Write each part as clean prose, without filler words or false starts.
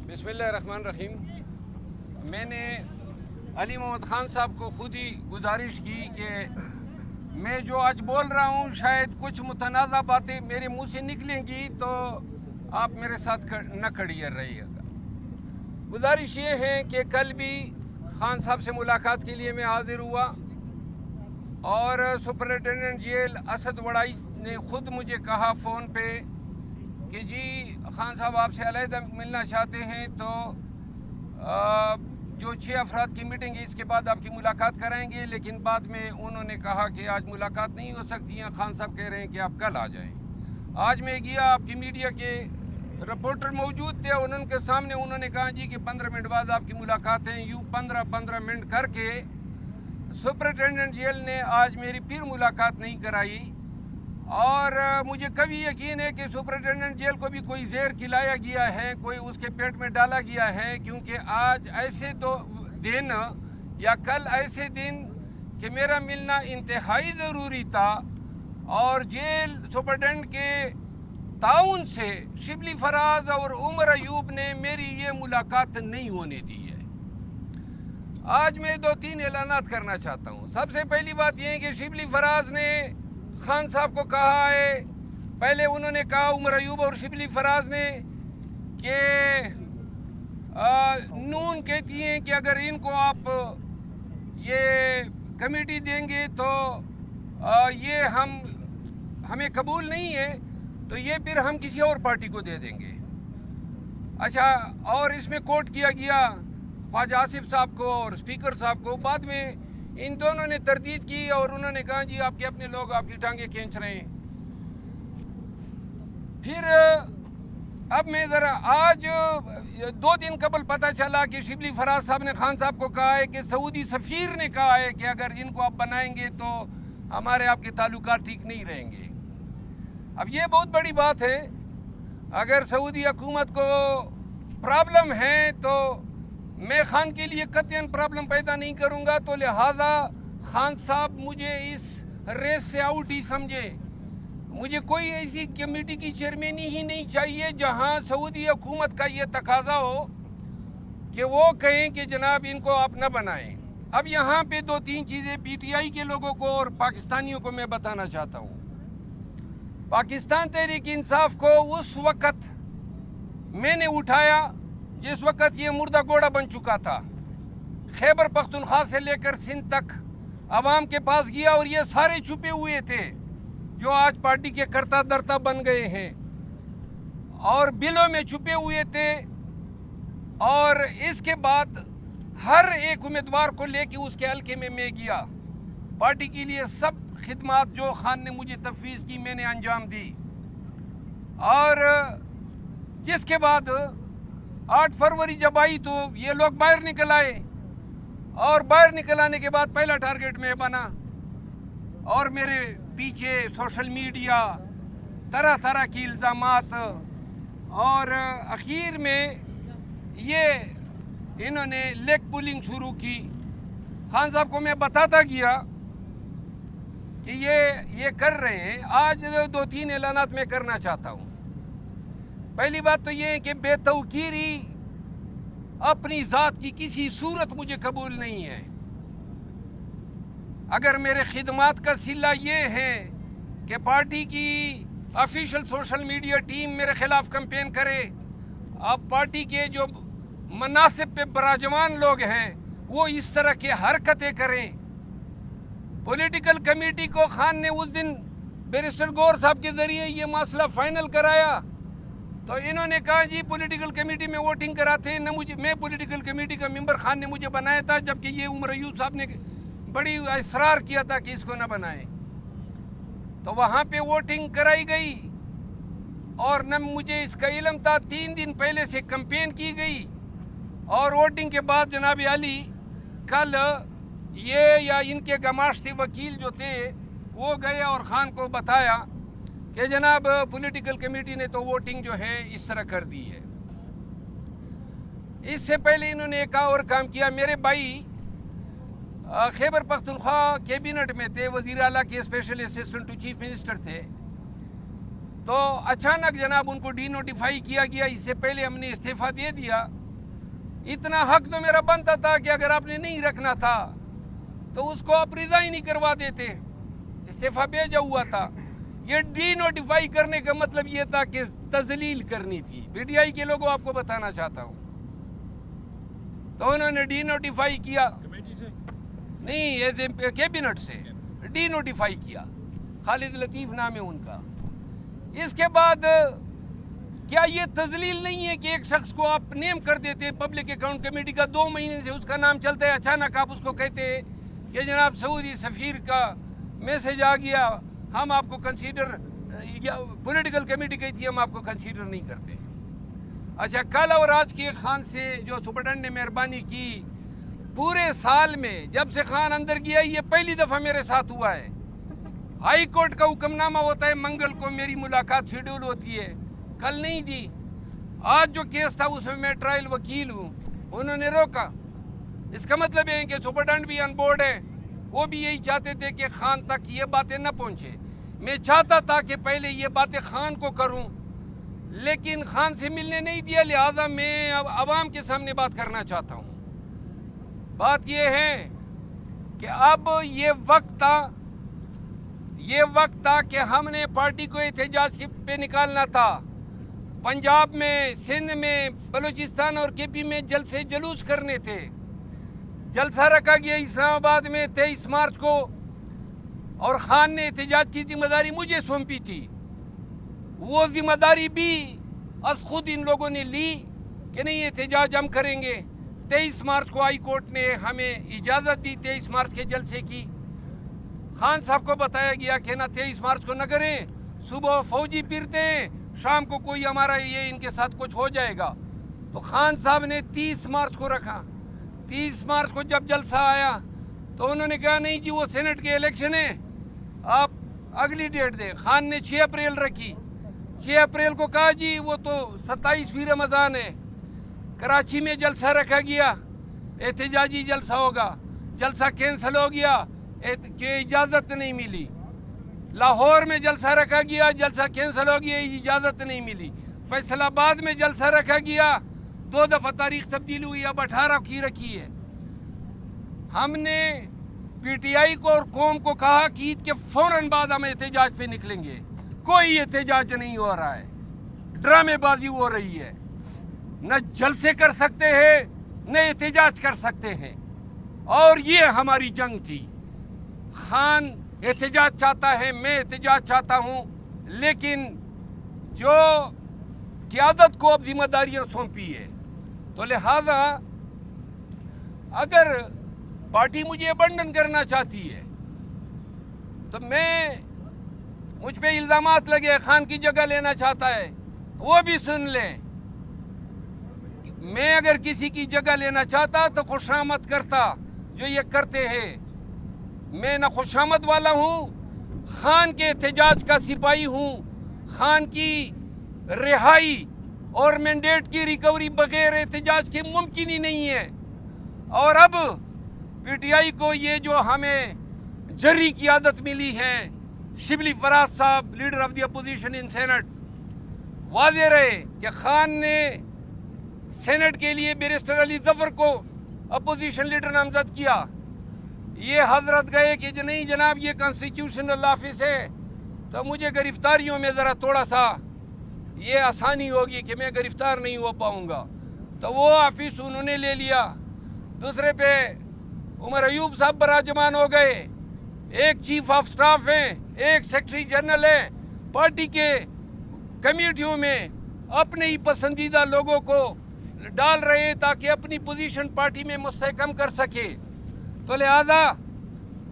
بسم اللہ الرحمن الرحیم. میں نے علی محمد خان صاحب کو خود ہی گزارش کی کہ میں جو آج بول رہا ہوں شاید کچھ متنازع باتیں میرے منہ سے نکلیں گی تو آپ میرے ساتھ نہ کھڑی رہیے گا. گزارش یہ ہے کہ کل بھی خان صاحب سے ملاقات کے لیے میں حاضر ہوا اور سپرنٹینڈنٹ جیل اسد وڑائی نے خود مجھے کہا فون پہ کہ جی خان صاحب آپ سے علیحدہ ملنا چاہتے ہیں تو جو 6 افراد کی میٹنگ ہے اس کے بعد آپ کی ملاقات کرائیں گے، لیکن بعد میں انہوں نے کہا کہ آج ملاقات نہیں ہو سکتی ہیں. خان صاحب کہہ رہے ہیں کہ آپ کل آ جائیں. آج میں گیا، آپ کی میڈیا کے رپورٹر موجود تھے، ان کے سامنے انہوں نے کہا جی کہ 15 منٹ بعد آپ کی ملاقات ہیں. یوں 15 منٹ کر کے سپرنٹینڈنٹ جیل نے آج میری پھر ملاقات نہیں کرائی. اور مجھے کبھی یقین ہے کہ سپرنٹینڈنٹ جیل کو بھی کوئی زہر کھلایا گیا ہے، کوئی اس کے پیٹ میں ڈالا گیا ہے، کیونکہ آج ایسے دن یا کل ایسے دن کہ میرا ملنا انتہائی ضروری تھا اور جیل سپرنٹینڈنٹ کے تعاون سے شبلی فراز اور عمر ایوب نے میری یہ ملاقات نہیں ہونے دی ہے. آج میں 2-3 اعلانات کرنا چاہتا ہوں. سب سے پہلی بات یہ ہے کہ شبلی فراز نے خان صاحب کو کہا ہے، پہلے انہوں نے کہا عمر ایوب اور شبلی فراز نے کہ نون کہتی ہیں کہ اگر ان کو آپ یہ کمیٹی دیں گے تو یہ ہمیں قبول نہیں ہے، تو یہ پھر ہم کسی اور پارٹی کو دے دیں گے. اچھا، اور اس میں کوٹ کیا گیا خواجہ آصف صاحب کو اور اسپیکر صاحب کو. بعد میں ان دونوں نے تردید کی اور انہوں نے کہا جی آپ کے اپنے لوگ آپ کی ٹانگیں کھینچ رہے ہیں. پھر اب میں ذرا آج 2 دن قبل پتہ چلا کہ شبلی فراز صاحب نے خان صاحب کو کہا ہے کہ سعودی سفیر نے کہا ہے کہ اگر ان کو آپ بنائیں گے تو ہمارے آپ کے تعلقات ٹھیک نہیں رہیں گے. اب یہ بہت بڑی بات ہے. اگر سعودی حکومت کو پرابلم ہے تو میں خان کے لیے قطعاً پرابلم پیدا نہیں کروں گا، تو لہذا خان صاحب مجھے اس ریس سے آؤٹ ہی سمجھے. مجھے کوئی ایسی کمیٹی کی چیئرمینی ہی نہیں چاہیے جہاں سعودی حکومت کا یہ تقاضا ہو کہ وہ کہیں کہ جناب ان کو آپ نہ بنائیں. اب یہاں پہ 2-3 چیزیں پی ٹی آئی کے لوگوں کو اور پاکستانیوں کو میں بتانا چاہتا ہوں. پاکستان تحریک انصاف کو اس وقت میں نے اٹھایا جس وقت یہ مردہ گھوڑا بن چکا تھا. خیبر پختونخوا سے لے کر سندھ تک عوام کے پاس گیا اور یہ سارے چھپے ہوئے تھے جو آج پارٹی کے کرتا درتا بن گئے ہیں اور بلوں میں چھپے ہوئے تھے. اور اس کے بعد ہر ایک امیدوار کو لے کے اس کے حلقے میں گیا. پارٹی کے لیے سب خدمات جو خان نے مجھے تفویض کی میں نے انجام دی. اور جس کے بعد 8 فروری جب آئی تو یہ لوگ باہر نکل آئے اور باہر نکل آنے کے بعد پہلا ٹارگٹ میں بنا اور میرے پیچھے سوشل میڈیا طرح طرح کی الزامات اور اخیر میں یہ انہوں نے لیگ پولنگ شروع کی. خان صاحب کو میں بتاتا گیا کہ یہ کر رہے ہیں. آج 2-3 اعلانات میں کرنا چاہتا ہوں. پہلی بات تو یہ ہے کہ بے توقیری اپنی ذات کی کسی صورت مجھے قبول نہیں ہے. اگر میرے خدمات کا صلہ یہ ہے کہ پارٹی کی آفیشیل سوشل میڈیا ٹیم میرے خلاف کمپین کرے، اب پارٹی کے جو مناصب پہ براجمان لوگ ہیں وہ اس طرح کے حرکتیں کریں. پولیٹیکل کمیٹی کو خان نے اس دن بیرسٹر گور صاحب کے ذریعے یہ مسئلہ فائنل کرایا تو انہوں نے کہا جی پولیٹیکل کمیٹی میں ووٹنگ کراتے ہیں. میں پولیٹیکل کمیٹی کا ممبر خان نے مجھے بنایا تھا، جبکہ یہ عمر ایوب صاحب نے بڑی اصرار کیا تھا کہ اس کو نہ بنائیں. تو وہاں پہ ووٹنگ کرائی گئی اور نہ مجھے اس کا علم تھا. 3 دن پہلے سے کمپین کی گئی اور ووٹنگ کے بعد جناب علی کل یہ یا ان کے گماشتے وکیل جو تھے وہ گئے اور خان کو بتایا کہ جناب پولیٹیکل کمیٹی نے تو ووٹنگ جو ہے اس طرح کر دی ہے. اس سے پہلے انہوں نے ایک اور کام کیا. میرے بھائی خیبر پختونخوا کیبنٹ میں تھے، وزیر اعلیٰ کے special assistant to chief minister تھے. تو اچانک جناب ان کو ڈی نوٹیفائی کیا گیا. اس سے پہلے ہم نے استعفیٰ دے دیا. اتنا حق تو میرا بنتا تھا کہ اگر آپ نے نہیں رکھنا تھا تو اس کو آپ ریزائن نہیں کروا دیتے. استعفیٰ بھیجا ہوا تھا. یہ ڈی نوٹیفائی کرنے کا مطلب یہ تھا کہ تذلیل کرنی تھی. پی ٹی آئی کے لوگوں آپ کو بتانا چاہتا ہوں. تو انہوں نے ڈی نوٹیفائی کیا, نہیں ایز اے کیبنٹ سے ڈی نوٹیفائی کیا. خالد لطیف نام ہے ان کا. اس کے بعد کیا یہ تذلیل نہیں ہے کہ ایک شخص کو آپ نیم کر دیتے ہیں پبلک اکاؤنٹ کمیٹی کا, 2 مہینے سے اس کا نام چلتا ہے, اچانک آپ اس کو کہتے ہیں کہ جناب سعودی سفیر کا میسج آ گیا, ہم آپ کو کنسیڈر, پولیٹیکل کمیٹی کہتی ہے ہم آپ کو کنسیڈر نہیں کرتے. اچھا, کل اور آج کی خان سے جو سپرڈنٹ نے مہربانی کی, پورے سال میں جب سے خان اندر گیا یہ پہلی دفعہ میرے ساتھ ہوا ہے. ہائی کورٹ کا حکم نامہ ہوتا ہے, منگل کو میری ملاقات شیڈول ہوتی ہے, کل نہیں دی. آج جو کیس تھا اس میں میں ٹرائل وکیل ہوں, انہوں نے روکا. اس کا مطلب ہے کہ سپرڈنٹ بھی آن بورڈ ہے. وہ بھی یہی چاہتے تھے کہ خان تک یہ باتیں نہ پہنچے. میں چاہتا تھا کہ پہلے یہ باتیں خان کو کروں, لیکن خان سے ملنے نہیں دیا, لہذا میں اب عوام کے سامنے بات کرنا چاہتا ہوں. بات یہ ہے کہ اب یہ وقت تھا کہ ہم نے پارٹی کو احتجاج پہ نکالنا تھا. پنجاب میں, سندھ میں, بلوچستان اور کے پی میں جلسے جلوس کرنے تھے. جلسہ رکھا گیا اسلام آباد میں 23 مارچ کو, اور خان نے احتجاج کی ذمہ داری مجھے سونپی تھی. وہ ذمہ داری بھی از خود ان لوگوں نے لی کہ نہیں احتجاج ہم کریں گے. 23 مارچ کو ہائی کورٹ نے ہمیں اجازت دی 23 مارچ کے جلسے کی. خان صاحب کو بتایا گیا کہ نہ 23 مارچ کو نہ کریں, صبح فوجی پھرتے ہیں, شام کو کوئی ہمارا یہ ان کے ساتھ کچھ ہو جائے گا. تو خان صاحب نے 30 مارچ کو رکھا. 30 مارچ کو جب جلسہ آیا تو انہوں نے کہا نہیں جی وہ سینٹ کے الیکشن ہیں, آپ اگلی ڈیٹ دیں. خان نے 6 اپریل رکھی. 6 اپریل کو کہا جی وہ تو 27ویں رمضان ہے. کراچی میں جلسہ رکھا گیا, احتجاجی جلسہ ہوگا. جلسہ کینسل ہو گیا کہ اجازت نہیں ملی. لاہور میں جلسہ رکھا گیا, جلسہ کینسل ہو گیا, اجازت نہیں ملی. فیصل آباد میں جلسہ رکھا گیا, 2 دفعہ تاریخ تبدیل ہوئی, اب 18 کی رکھی ہے. ہم نے پی ٹی آئی کو اور قوم کو کہا کہ عید کے فوراً بعد ہم احتجاج پہ نکلیں گے. کوئی احتجاج نہیں ہو رہا ہے, ڈرامے بازی ہو رہی ہے. نہ جلسے کر سکتے ہیں نہ احتجاج کر سکتے ہیں, اور یہ ہماری جنگ تھی. خان احتجاج چاہتا ہے, میں احتجاج چاہتا ہوں, لیکن جو قیادت کو اب ذمہ داریاں سونپی ہے, تو لہذا اگر پارٹی مجھے ابنڈن کرنا چاہتی ہے تو مجھ پہ الزامات لگے, خان کی جگہ لینا چاہتا ہے, وہ بھی سن لیں. میں اگر کسی کی جگہ لینا چاہتا تو خوشامد کرتا, جو یہ کرتے ہیں. میں نہ خوشامد والا ہوں, خان کے احتجاج کا سپاہی ہوں. خان کی رہائی اور مینڈیٹ کی ریکوری بغیر احتجاج کے ممکن ہی نہیں ہے. اور اب پی ٹی آئی کو یہ جو ہمیں جری کی عادت ملی ہے, شبلی فراز صاحب leader of the opposition in senate, واضح رہے کہ خان نے سینٹ کے لیے بیرسٹر علی ظفر کو اپوزیشن لیڈر نامزد کیا. یہ حضرت گئے کہ نہیں جناب یہ کانسٹیٹیوشنل آفس ہے, تو مجھے گرفتاریوں میں ذرا تھوڑا سا یہ آسانی ہوگی کہ میں گرفتار نہیں ہو پاؤں گا. تو وہ آفس انہوں نے لے لیا. دوسرے پہ عمر ایوب صاحب براجمان ہو گئے. ایک چیف آف سٹاف ہیں, ایک سیکرٹری جنرل ہیں, پارٹی کے کمیٹیوں میں اپنے ہی پسندیدہ لوگوں کو ڈال رہے ہیں تاکہ اپنی پوزیشن پارٹی میں مستحکم کر سکے. تو لہذا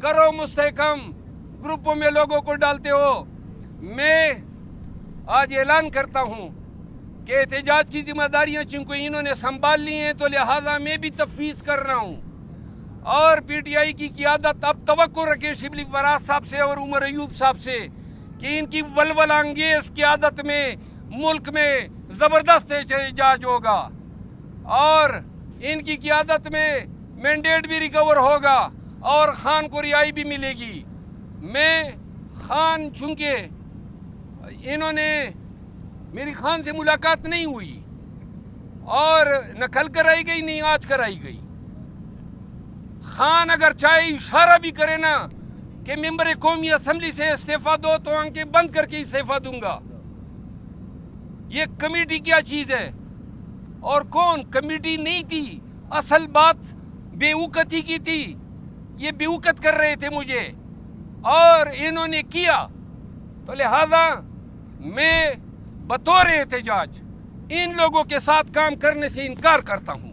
کرو مستحکم, گروپوں میں لوگوں کو ڈالتے ہو. میں آج اعلان کرتا ہوں کہ احتجاج کی ذمہ داریاں چونکہ انہوں نے سنبھال لی ہیں, تو لہذا میں بھی تفویض کر رہا ہوں. اور پی ٹی آئی کی قیادت اب توقع رکھے شبلی فراز صاحب سے اور عمر ایوب صاحب سے کہ ان کی ولولہ انگیز قیادت میں ملک میں زبردست احتجاج ہوگا, اور ان کی قیادت میں مینڈیٹ بھی ریکور ہوگا, اور خان کو رہائی بھی ملے گی. میں خان چونکہ انہوں نے میری خان سے ملاقات نہیں ہوئی اور نہ کل کرائی گئی نہیں آج کرائی گئی. خان اگر چاہے اشارہ بھی کرے نا کہ ممبر قومی اسمبلی سے استعفیٰ دو تو آنکھیں بند کر کے استعفیٰ دوں گا. یہ کمیٹی کیا چیز ہے اور کون کمیٹی نہیں تھی, اصل بات بے وقتی کی تھی. یہ بے وقت کر رہے تھے مجھے اور انہوں نے کیا, تو لہذا میں بطور احتجاج ان لوگوں کے ساتھ کام کرنے سے انکار کرتا ہوں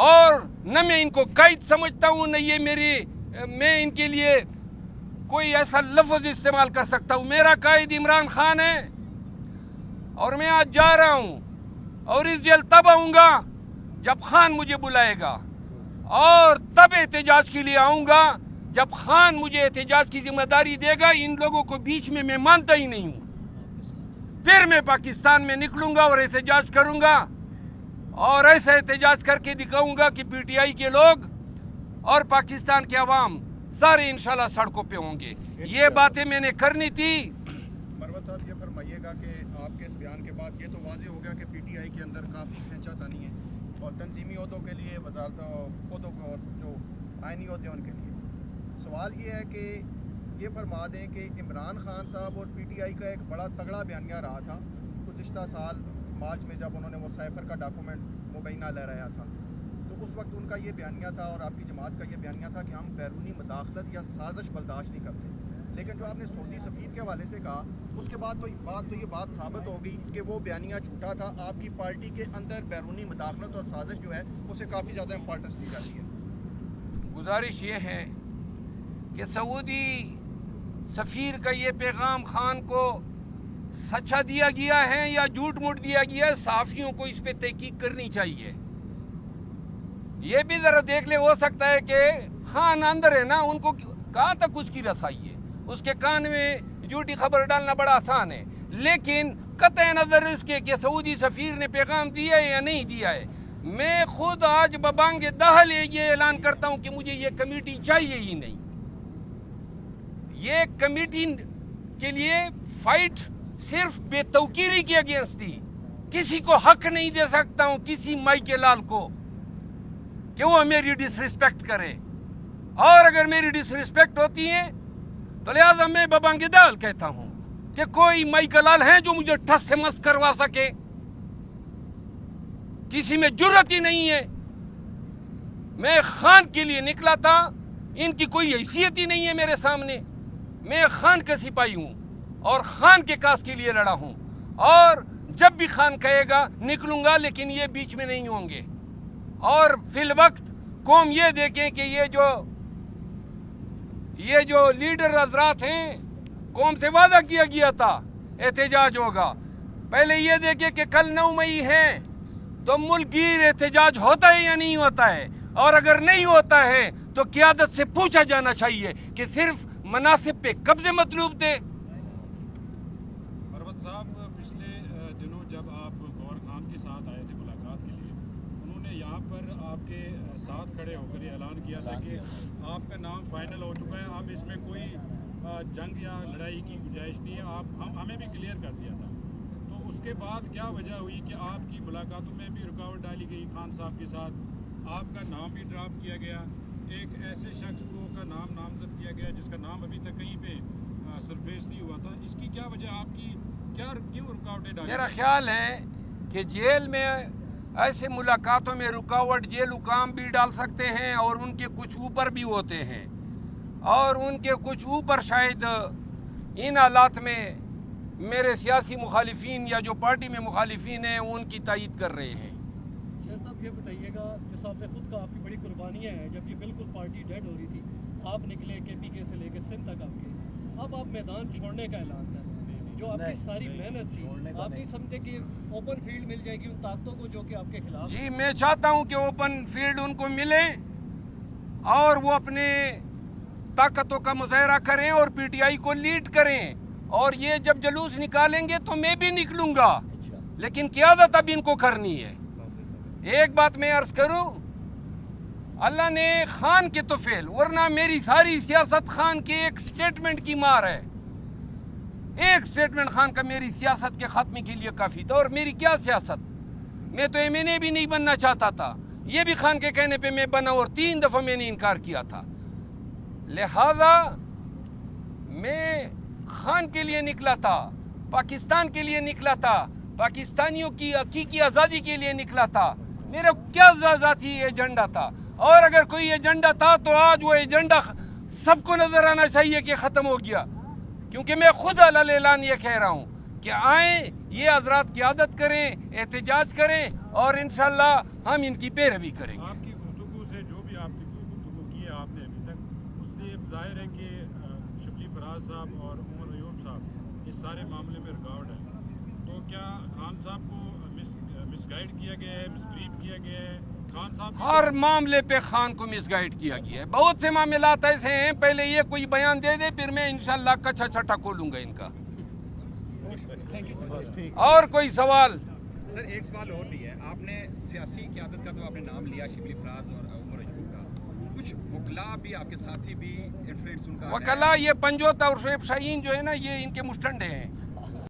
اور نہ میں ان کو قائد سمجھتا ہوں نہ یہ میں ان کے لیے کوئی ایسا لفظ استعمال کر سکتا ہوں. میرا قائد عمران خان ہے اور میں آج جا رہا ہوں اور اس جیل تب آؤں گا جب خان مجھے بلائے گا اور تب احتجاج کے لیے آؤں گا جب خان مجھے احتجاج کی ذمہ داری دے گا. ان لوگوں کو بیچ میں مانتا ہی نہیں ہوں. پھر میں پاکستان میں نکلوں گا اور احتجاج کروں گا اور ایسا احتجاج کر کے دکھاؤں گا کہ پی ٹی آئی کے لوگ اور پاکستان کے عوام سارے انشاءاللہ سڑکوں پہ ہوں گے. یہ باتیں میں نے کرنی تھی. مروت صاحب یہ فرمائیے گا کہ آپ کے اس بیان کے بعد یہ تو واضح ہو گیا کہ پی ٹی آئی کے اندر کافی کھینچا تانی ہے اور تنظیمی عہدوں کے لیے وزارت عہدوں اور جو آئینی عہدے ان کے لیے. سوال یہ ہے کہ یہ فرما دیں کہ عمران خان صاحب اور پی ٹی آئی کا ایک بڑا تگڑا بیانیہ رہا تھا گزشتہ سال مارچ میں جب انہوں نے وہ سائفر کا ڈاکومنٹ مبینہ لہرایا تھا, تو اس وقت ان کا یہ بیانیہ تھا اور آپ کی جماعت کا یہ بیانیہ تھا کہ ہم بیرونی مداخلت یا سازش برداشت نہیں کرتے. لیکن جو آپ نے سعودی سفیر کے حوالے سے کہا اس کے بعد تو یہ بات ثابت ہو گئی کہ وہ بیانیہ جھوٹا تھا. آپ کی پارٹی کے اندر بیرونی مداخلت اور سازش جو ہے اسے کافی زیادہ امپورٹنس دی جاتی ہے. گزارش یہ ہے کہ سعودی سفیر کا یہ پیغام خان کو سچا دیا گیا ہے یا جھوٹ موٹ دیا گیا ہے, صحافیوں کو اس پہ تحقیق کرنی چاہیے. یہ بھی ذرا دیکھ لے, ہو سکتا ہے کہ خان اندر ہے نا, ان کو کہاں تک اس کی رسائی ہے, اس کے کان میں جھوٹی خبر ڈالنا بڑا آسان ہے. لیکن قطع نظر اس کے کہ سعودی سفیر نے پیغام دیا ہے یا نہیں دیا ہے, میں خود آج ببانگ دہل یہ اعلان کرتا ہوں کہ مجھے یہ کمیٹی چاہیے ہی نہیں. یہ کمیٹی کے لیے فائٹ صرف بے توقیری کے اگینسٹ تھی. کسی کو حق نہیں دے سکتا ہوں کسی مائی کے لال کو کہ وہ میری ڈس ریسپیکٹ کرے, اور اگر میری ڈس ریسپیکٹ ہوتی ہے تو لہٰذا میں ببانگ دہل کہتا ہوں کہ کوئی مائی کا لال ہے جو مجھے ٹھس سے مست کروا سکے. کسی میں جرت ہی نہیں ہے. میں خان کے لیے نکلا تھا, ان کی کوئی حیثیت ہی نہیں ہے میرے سامنے. میں خان کا سپاہی ہوں اور خان کے کاس کے لیے لڑا ہوں, اور جب بھی خان کہے گا نکلوں گا, لیکن یہ بیچ میں نہیں ہوں گے. اور فی الوقت قوم یہ دیکھیں کہ یہ جو لیڈر حضرات ہیں, قوم سے وعدہ کیا گیا تھا احتجاج ہوگا. پہلے یہ دیکھیں کہ کل 9 مئی ہے تو ملک گیر احتجاج ہوتا ہے یا نہیں ہوتا ہے, اور اگر نہیں ہوتا ہے تو قیادت سے پوچھا جانا چاہیے کہ صرف مناصب پہ قبضے مطلوب تھے. مروت صاحب, پچھلے دنوں جب آپ گور خان کے ساتھ آئے تھے ملاقات کے لیے, انہوں نے یہاں پر آپ کے ساتھ کھڑے ہو کر یہ اعلان کیا تھا کہ آپ کا نام فائنل ہو چکا ہے, اب اس میں کوئی جنگ یا لڑائی کی گنجائش نہیں ہے. ہمیں بھی کلیئر کر دیا تھا. تو اس کے بعد کیا وجہ ہوئی کہ آپ کی ملاقاتوں میں بھی رکاوٹ ڈالی گئی خان صاحب کے ساتھ, آپ کا نام بھی ڈراپ کیا گیا, ایک ایسے شخص کا نام نامزد کیا گیا جس کا نام ابھی تک کہیں پہ سرفیس نہیں ہوا تھا. اس کی کیا وجہ, آپ کی کیوں رکاوٹیں ڈالی؟ میرا خیال ہے کہ جیل میں ایسے ملاقاتوں میں رکاوٹ جیل حکام بھی ڈال سکتے ہیں اور ان کے کچھ اوپر بھی ہوتے ہیں, اور ان کے کچھ اوپر شاید ان حالات میں میرے سیاسی مخالفین یا جو پارٹی میں مخالفین ہیں ان کی تائید کر رہے ہیں. شیر صاحب یہ بتائیے گا, جس آپ نے خود کہا آپ کی بڑی قربانیاں ہیں, جب یہ بالکل پارٹی ڈیڈ ہو رہی تھی آپ نکلے کے پی کے سے لے کے سندھ تک آپ گئے, اب آپ میدان چھوڑنے کا اعلان کر رہے ہیں, جو آپ کی ساری محنت تھی, آپ نہیں سمجھتے کہ اوپن فیلڈ مل جائے گی ان طاقتوں کو جو کہ آپ کے خلاف؟ جی میں چاہتا ہوں کہ اوپن فیلڈ ان کو ملے اور وہ اپنے طاقتوں کا مظاہرہ کریں اور پی ٹی آئی کو لیڈ کریں, اور یہ جب جلوس نکالیں گے تو میں بھی نکلوں گا, لیکن قیادت اب ان کو کرنی ہے. ایک بات میں عرض کروں, اللہ نے خان کے تو فیل، ورنہ میری ساری سیاست خان کے ایک سٹیٹمنٹ کی مار ہے. ایک سٹیٹمنٹ خان کا میری سیاست کے خاتمے کے لیے کافی تھا. اور میری کیا سیاست، میں تو ایم این اے بھی نہیں بننا چاہتا تھا، یہ بھی خان کے کہنے پہ میں بنا اور 3 دفعہ میں نے انکار کیا تھا. لہذا میں خان کے لیے نکلا تھا، پاکستان کے لیے نکلا تھا، پاکستانیوں کی حقیقی آزادی کے لیے نکلا تھا. میرا کیا ذاتی ایجنڈا تھا، اور اگر کوئی ایجنڈا تھا تو آج وہ ایجنڈا سب کو نظر آنا چاہیے کہ ختم ہو گیا. کیونکہ میں خود علل اعلان یہ کہہ رہا ہوں کہ آئیں یہ حضرات قیادت کریں، احتجاج کریں، اور انشاءاللہ ہم ان کی پیروی کریں گے. آپ کی گفتگو سے جو بھی آپ کی گفتگو کی ہے آپ نے ابھی تک، اس سے ظاہر ہے کہ شبلی فراز صاحب اور عمر ایوب صاحب اس سارے معاملے میں رکاوٹ ہے. تو کیا خان صاحب کو مس گائیڈ کیا گیا ہے، مس بریف کیا گیا ہے؟ خان صاحب ہر معاملے پہ خان کو مس گائیڈ کیا گیا ہے. بہت سے معاملات ایسے ہیں، پہلے یہ کوئی بیان دے دے پھر میں انشاءاللہ کچھا چھٹا کھولوں گا ان کا. اور کوئی سوال؟ سر ایک سوال اور بھی ہے، آپ نے سیاسی قیادت کا تو آپ نے نام لیا، شبلی فراز اور عمر ایوب کا، کچھ وکلاء بھی آپ کے ساتھی بھی انفلوئنس ان کا ہے؟ وکلاء یہ پنجوتا اور شعیب شاہین جو ہے نا، یہ ان کے مستنڈے ہیں.